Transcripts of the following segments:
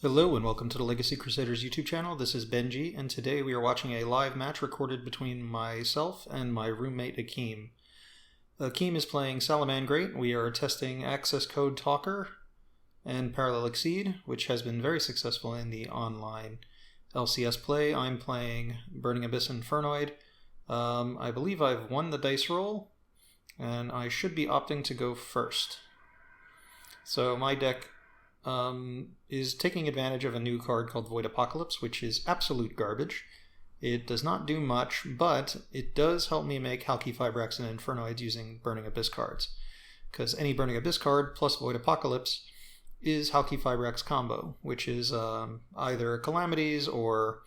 Hello and welcome to the Legacy Crusaders YouTube channel. This is Benji, and today we are watching a live match recorded between myself and my roommate Akeem. Akeem is playing Salamangreat. We are testing Accesscode Talker and Parallel Exceed, which has been very successful in the online LCS play. I'm playing Burning Abyss Infernoid. I believe I've won the dice roll, and I should be opting to go first. So my deck is taking advantage of a new card called Void Apocalypse, which is absolute garbage. It does not do much, but it does help me make Halqifibrax and Infernoids using Burning Abyss cards. Because any Burning Abyss card plus Void Apocalypse is Halqifibrax combo, which is either Calamities or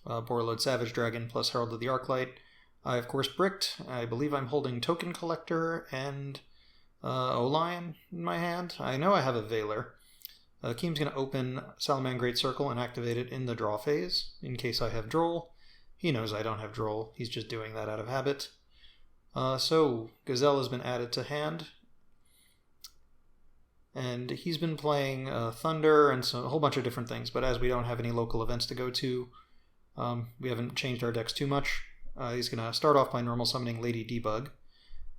Borreload Savage Dragon plus Herald of the Arclight. I, of course, bricked. I believe I'm holding Token Collector and Olion in my hand. I know I have a Velor. Akeem's going to open Salamangreat Circle and activate it in the draw phase, in case I have Droll. He knows I don't have Droll, he's just doing that out of habit. So, Gazelle has been added to hand, and he's been playing Thunder and a whole bunch of different things, but as we don't have any local events to go to, we haven't changed our decks too much. He's going to start off by normal summoning Lady Debug,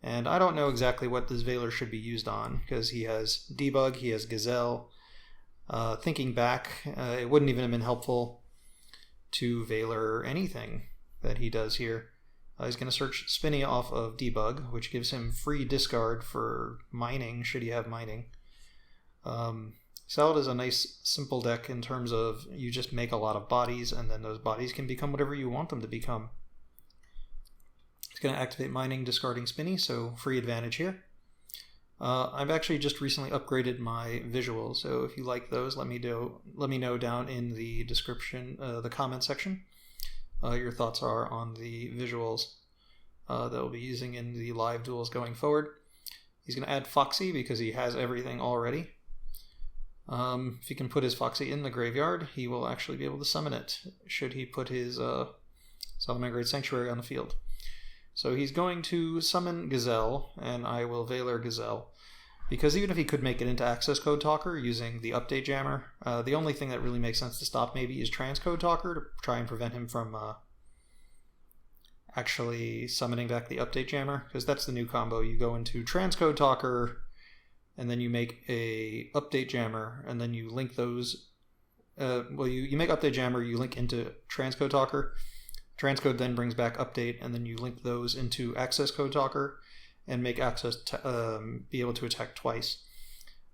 and I don't know exactly what this Velor should be used on, because he has Debug, he has Gazelle. Thinking back, it wouldn't even have been helpful to Velor anything that he does here. He's going to search Spinny off of Debug, which gives him free discard for mining, should he have mining. Salad is a nice, simple deck in terms of you just make a lot of bodies, and then those bodies can become whatever you want them to become. He's going to activate mining, discarding Spinny, so free advantage here. I've actually just recently upgraded my visuals, so if you like those, let me know down in the description, the comment section, your thoughts are on the visuals that we'll be using in the live duels going forward. He's going to add Foxy because he has everything already. If he can put his Foxy in the graveyard, he will actually be able to summon it, should he put his Salamangreat Sanctuary on the field. So he's going to summon Gazelle, and I will Velor Gazelle. Because even if he could make it into Accesscode Talker using the Update Jammer, the only thing that really makes sense to stop maybe is Transcode Talker to try and prevent him from actually summoning back the Update Jammer, because that's the new combo. You go into Transcode Talker, and then you make a Update Jammer, and then you link those... you make Update Jammer, you link into Transcode Talker. Transcode then brings back Update, and then you link those into Accesscode Talker and make Access be able to attack twice.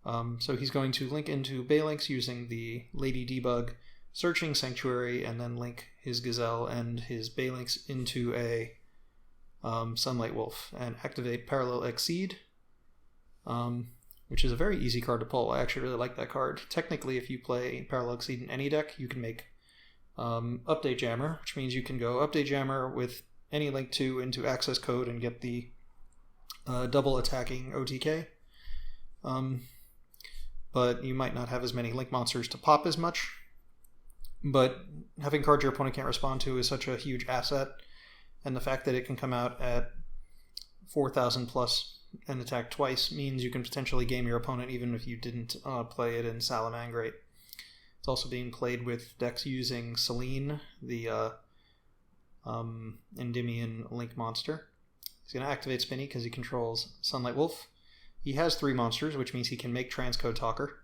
So he's going to link into Balinx using the Lady Debug searching Sanctuary, and then link his Gazelle and his Balinx into a Sunlight Wolf, and activate Parallel Exceed, which is a very easy card to pull. I actually really like that card. Technically, if you play Parallel Exceed in any deck, you can make Update Jammer, which means you can go Update Jammer with any link to into Accesscode and get the double attacking OTK. But you might not have as many link monsters to pop as much. But having cards your opponent can't respond to is such a huge asset, and the fact that it can come out at 4,000 plus and attack twice means you can potentially game your opponent even if you didn't play it in Salamangreat. It's also being played with decks using Selene, the Endymion Link monster. He's going to activate Spinny because he controls Sunlight Wolf. He has 3 monsters, which means he can make Transcode Talker.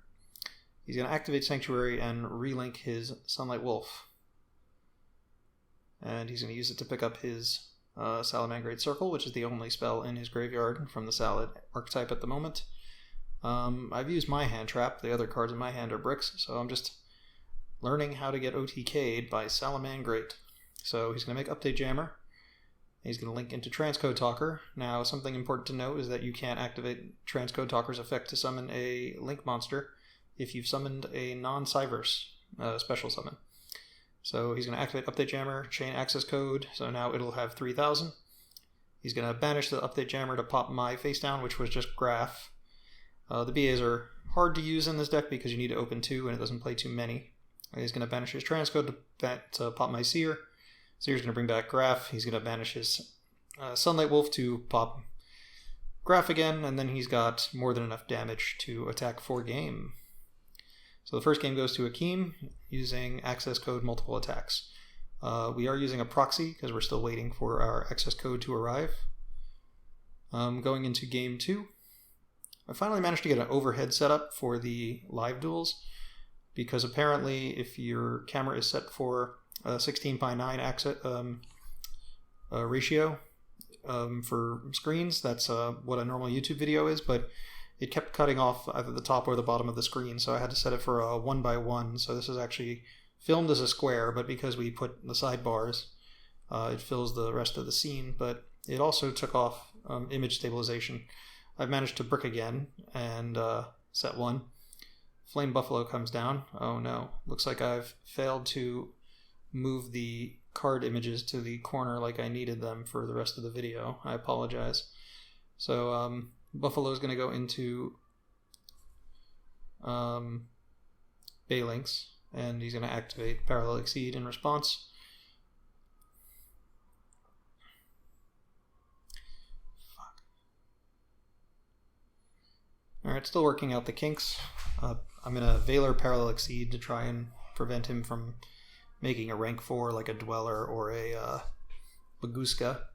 He's going to activate Sanctuary and relink his Sunlight Wolf. And he's going to use it to pick up his Salamangreat Circle, which is the only spell in his graveyard from the Salad archetype at the moment. I've used my hand trap. The other cards in my hand are bricks, so I'm just learning how to get OTK'd by Salamangreat. So he's going to make Update Jammer. He's going to link into Transcode Talker. Now, something important to note is that you can't activate Transcode Talker's effect to summon a Link monster if you've summoned a non-Cyverse special summon. So he's going to activate Update Jammer, chain Accesscode, so now it'll have 3,000. He's going to banish the Update Jammer to pop my face down, which was just Graph. The BAs are hard to use in this deck because you need to open 2 and it doesn't play too many. He's going to banish his Transcode to pop my Seer. Seer's going to bring back Graph. He's going to banish his Sunlight Wolf to pop Graph again, and then he's got more than enough damage to attack for game. So the first game goes to Akeem using access code multiple attacks. We are using a proxy because we're still waiting for our access code to arrive. Going into game 2, I finally managed to get an overhead setup for the live duels, because apparently if your camera is set for a 16:9 access ratio for screens, that's what a normal YouTube video is, but it kept cutting off either the top or the bottom of the screen, so I had to set it for a 1:1. So this is actually filmed as a square, but because we put the sidebars, it fills the rest of the scene, but it also took off image stabilization. I've managed to brick again and set one. Flame Buffalo comes down. Oh no, looks like I've failed to move the card images to the corner like I needed them for the rest of the video. I apologize. So Buffalo is going to go into Balinx, and he's going to activate Parallel Exceed in response. Alright, still working out the kinks. I'm going to Valor Parallel Exceed to try and prevent him from making a rank 4 like a Dweller or a Baguska.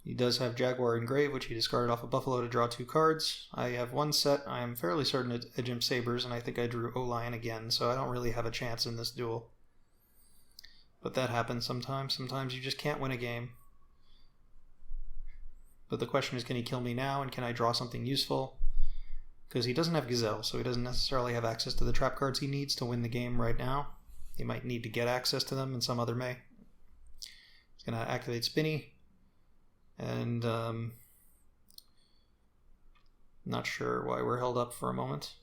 He does have Jaguar and Grave, which he discarded off a Buffalo to draw 2 cards. I have one set. I am fairly certain it's Edgem Sabers, and I think I drew O-Lion again, so I don't really have a chance in this duel. But that happens sometimes. Sometimes you just can't win a game. But the question is, can he kill me now, and can I draw something useful? Because he doesn't have Gazelle, so he doesn't necessarily have access to the trap cards he needs to win the game right now. He might need to get access to them, and some other may. He's going to activate Spinny. And not sure why we're held up for a moment.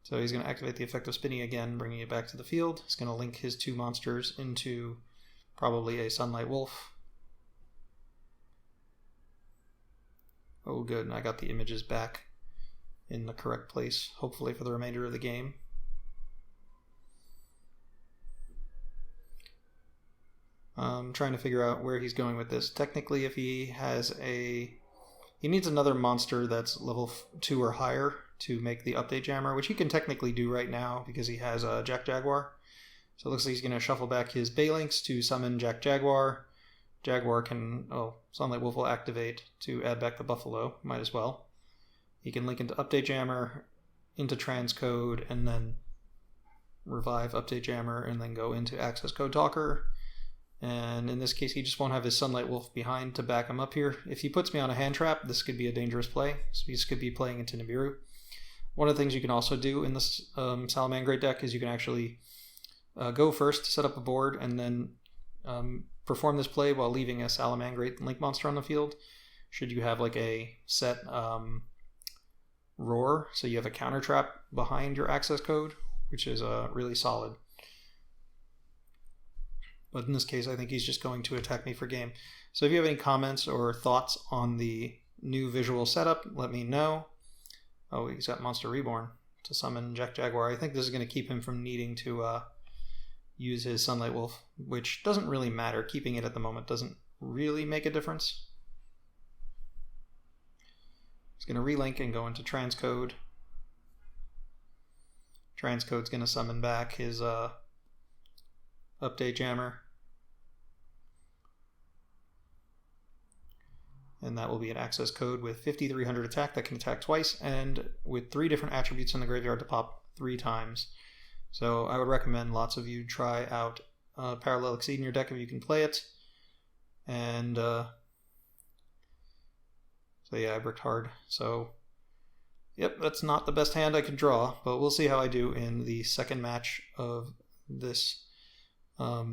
So he's going to activate the effect of Spinny again, bringing it back to the field. He's going to link his 2 monsters into probably a Sunlight Wolf. Oh good, I got the images back in the correct place, hopefully for the remainder of the game. I'm trying to figure out where he's going with this. Technically, if he has he needs another monster that's level 2 or higher to make the Update Jammer, which he can technically do right now because he has a Jack Jaguar. So it looks like he's going to shuffle back his Balinx to summon Jack Jaguar. Jaguar can, Sunlight Wolf will activate to add back the Buffalo, might as well. He can link into Update Jammer, into Transcode, and then revive Update Jammer, and then go into Accesscode Talker. And in this case, he just won't have his Sunlight Wolf behind to back him up here. If he puts me on a hand trap, this could be a dangerous play. So he could be playing into Nibiru. One of the things you can also do in this Salamangreat deck is you can actually go first to set up a board and then perform this play while leaving a Salamangreat Link monster on the field. Should you have like a set Roar, so you have a counter trap behind your access code, which is really solid. But in this case, I think he's just going to attack me for game. So if you have any comments or thoughts on the new visual setup, let me know. Oh, he's got Monster Reborn to summon Jack Jaguar. I think this is going to keep him from needing to use his Sunlight Wolf, which doesn't really matter. Keeping it at the moment doesn't really make a difference. He's going to relink and go into Transcode. Transcode's going to summon back his Update Jammer. And that will be an access code with 5300 attack that can attack twice, and with 3 different attributes in the graveyard to pop 3 times. So I would recommend lots of you try out Parallel Exceed in your deck if you can play it. And so yeah, I bricked hard. So yep, that's not the best hand I could draw, but we'll see how I do in the second match of this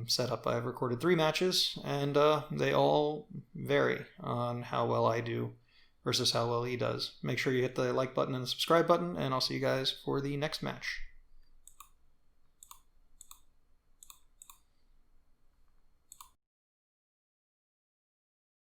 setup. I've recorded 3 matches, and they all vary on how well I do versus how well he does. Make sure you hit the like button and the subscribe button, and I'll see you guys for the next match.